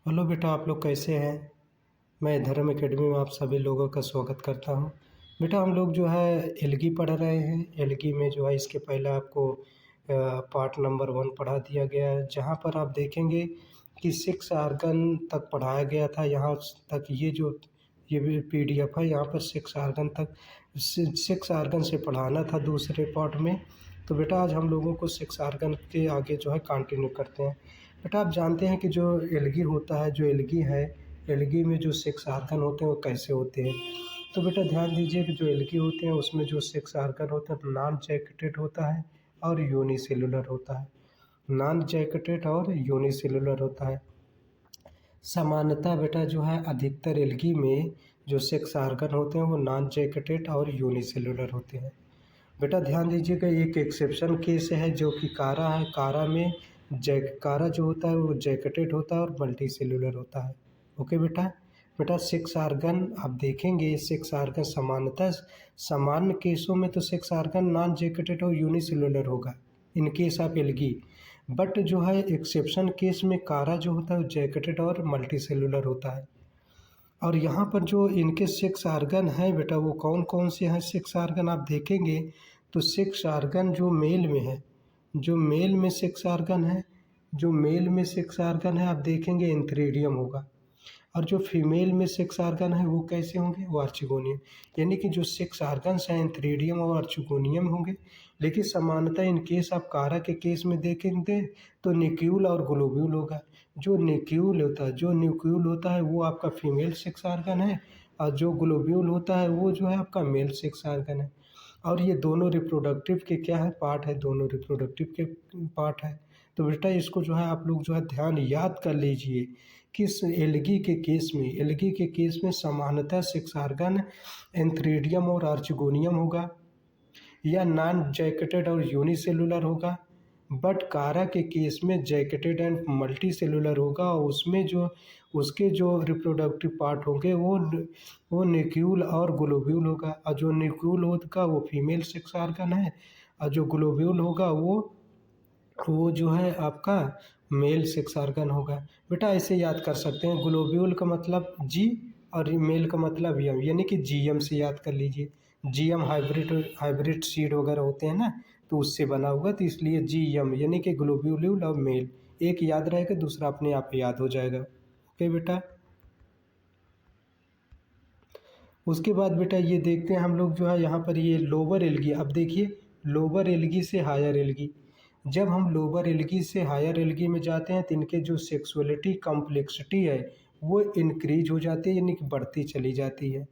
Hello बेटा, आप लोग कैसे हैं? मैं धर्म एकेडमी में आप सभी लोगों का स्वागत करता हूँ। बेटा, हम लोग जो है एलगी पढ़ रहे हैं। एलगी में जो है इसके पहले आपको पार्ट नंबर 1 पढ़ा दिया गया है, जहाँ पर आप देखेंगे कि 6 आर्गन तक पढ़ाया गया था। यहाँ तक ये भी पीडीएफ है, यहाँ पर 6 आर्गन तक 6 आर्गन से पढ़ाना था दूसरे पार्ट में। तो बेटा आज हम लोगों को 6 आर्गन के आगे जो है कंटिन्यू करते हैं। बेटा आप जानते हैं कि जो एलगी होता है, जो एलगी है, एलगी में जो 6 आर्गन होते हैं वो कैसे होते हैं। तो बेटा ध्यान दीजिए कि जो एलगी होते हैं उसमें जो 6 आर्गन होते हैं नॉन जैकेटेड होता है और यूनिसेलुलर होता है। नॉन जैकेटेड और यूनिसेलुलर होता है। सामान्यतः बेटा जो है अधिकतर एलगी में जो 6 आर्गन होते हैं वो नॉन जैकेटेड और यूनिसेलुलर होते हैं। बेटा ध्यान दीजिएगा, एक एक्सेप्शन केस है जो कि कारा है। कारा में कारा जो होता है वो जैकेटेड होता है और मल्टी सेलुलर होता है। ओके बेटा 6 आर्गन आप देखेंगे, 6 आर्गन सामान्यतः सामान्य केसों में तो 6 आर्गन नॉन जैकेटेड और यूनिसेलुलर होगा in case of algae. But जो है एक्सेप्शन केस में कारा जो होता है वो जैकेटेड और मल्टी सेलुलर होता है। और यहाँ पर जो इनके 6 आर्गन हैं बेटा, वो कौन कौन से हैं 6 आर्गन आप देखेंगे तो 6 आर्गन जो मेल में है, जो मेल में 6 आर्गन है, जो मेल में 6 आर्गन है आप देखेंगे एंथ्रेडियम होगा। और जो फीमेल में 6 आर्गन है वो कैसे होंगे, वो आर्चिगोनियम। यानी कि जो 6 आर्गन्स हैं एंथ्रेडियम और आर्चिगोनियम होंगे। लेकिन समानतः इन केस आप कारा के केस में देखेंगे तो न्यूक्यूल और ग्लोब्यूल होगा। जो न्यूक्यूल होता है वो आपका फीमेल 6 आर्गन है और जो ग्लोब्यूल होता है वो जो है आपका मेल 6 आर्गन है। और ये दोनों रिप्रोडक्टिव के क्या है, पार्ट है, दोनों रिप्रोडक्टिव के पार्ट है। तो बेटा इसको जो है आप लोग जो है ध्यान याद कर लीजिए कि एलगी के केस में सामान्यतः 6 आर्गन एंथ्रेडियम और आर्चिगोनियम होगा या नॉन जैकेटेड और यूनिसेलुलर होगा। बट कारा के केस में जैकेटेड एंड मल्टी सेलुलर होगा और उसमें जो उसके जो रिप्रोडक्टिव पार्ट होंगे वो न्यूक्यूल और ग्लोब्यूल होगा। और जो न्यूक्यूल होगा वो फीमेल 6 आर्गन है और जो ग्लोब्यूल होगा वो जो है आपका मेल 6 आर्गन होगा। बेटा ऐसे याद कर सकते हैं, ग्लोब्यूल का मतलब जी और मेल का मतलब यम, यानी कि जीएम से याद कर लीजिए। जीएम हाइब्रिड सीड वगैरह होते हैं ना, तो उससे बना हुआ, तो इसलिए जीएम यानी कि ग्लोब्यूल और मेल। एक याद रहेगा, दूसरा अपने आप याद हो जाएगा। ओके बेटा, उसके बाद बेटा ये देखते हैं हम लोग जो है यहाँ पर ये लोअर एलगी। अब देखिए लोअर एलगी से हायर एलगी, जब हम लोअर एलगी से हायर एलगी में जाते हैं तो इनके जो सेक्सुअलिटी कॉम्प्लेक्सिटी है वो इंक्रीज हो जाती है, यानी कि बढ़ती चली जाती है।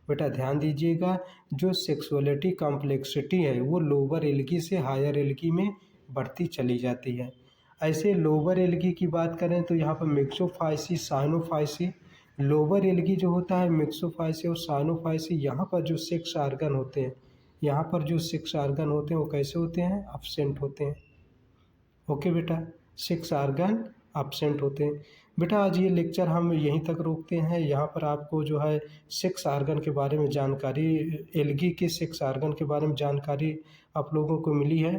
बेटा ध्यान दीजिएगा, जो सेक्सुअलिटी कॉम्प्लेक्सिटी है वो लोअर एलगी से हायर एलगी में बढ़ती चली जाती है। ऐसे लोअर एलगी की बात करें तो यहाँ पर मिक्सोफाइसी, साइनोफाइसी। लोअर एलगी जो होता है मिक्सोफाइसी और साइनोफाइसी, यहाँ पर जो 6 आर्गन होते हैं, यहाँ पर जो 6 आर्गन होते हैं वो कैसे होते हैं, एब्सेंट होते हैं। ओके बेटा, 6 आर्गन एब्सेंट होते हैं। बेटा आज ये लेक्चर हम यहीं तक रोकते हैं। यहाँ पर आपको जो है 6 आर्गन के बारे में जानकारी, एलगी के 6 आर्गन के बारे में जानकारी आप लोगों को मिली है।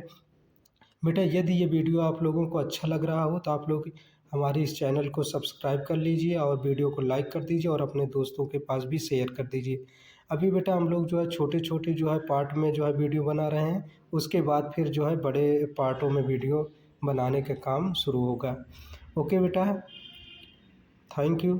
बेटा यदि ये वीडियो आप लोगों को अच्छा लग रहा हो तो आप लोग हमारे इस चैनल को सब्सक्राइब कर लीजिए और वीडियो को लाइक कर दीजिए और अपने दोस्तों के पास भी शेयर कर दीजिए। अभी बेटा हम लोग जो है छोटे छोटे जो है पार्ट में जो है वीडियो बना रहे हैं, उसके बाद फिर जो है बड़े पार्टों में वीडियो बनाने का काम शुरू होगा। ओके बेटा, थैंक यू।